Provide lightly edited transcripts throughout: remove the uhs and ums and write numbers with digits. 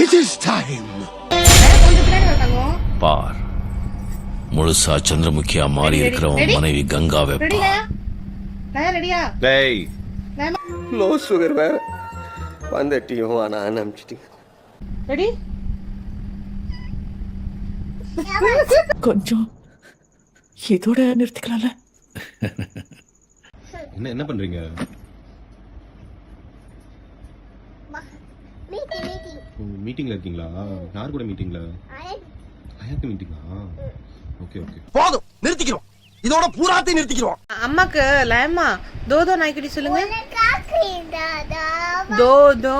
It is time. பார், முழுசா சந்திரமுகியா மாறி இருக்கிறவன் மனைவி கங்காவை டேய் லோ சுகர் வேற வந்துட்டியும் ஆனா அனுப்பிச்சிட்டீங்க. ரெடி? கொஞ்சம் இதோட நிறுத்திக்கலாம்ல? என்ன பண்றீங்க? மீட்டிங்ல இருக்கீங்களா? யார் கூட மீட்டிங்ல? அயாக்கு மீட்டிங்கா? ஓகே ஓகே, போதும், நிறுத்திக்கிறோம். இதோட பூராத்தையும் நிறுத்திக்கிறோம். அம்மாக்கு லைமா தோதோ நாய்க்குட்டி சொல்லுங்க. தோதோ.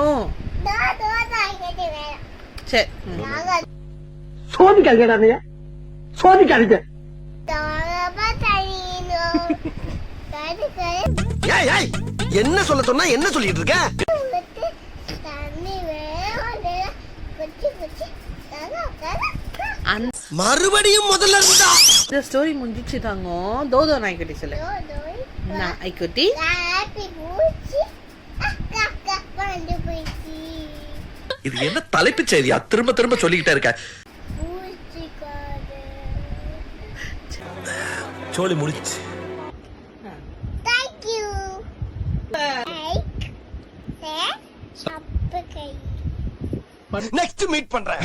சரி. சோதிக்காதீங்கடா நீ. சோதிக்காதீங்க. ஏய் ஏய், என்ன சொல்ல சொன்னா என்ன சொல்லிட்டு இருக்க? மறுபடியும் முதல்ல இருந்தா இந்த ஸ்டோரி முடிஞ்சிச்சு தாங்க. தோதோ நாய்க்குட்டி சொல்லு. நாய்க்குட்டி இது என்ன தலைப்பு செய்தியா திரும்ப திரும்ப சொல்லிக்கிட்டே இருக்க? சோலி முடிச்சு. நெக்ஸ்ட் மீட் பண்றேன்.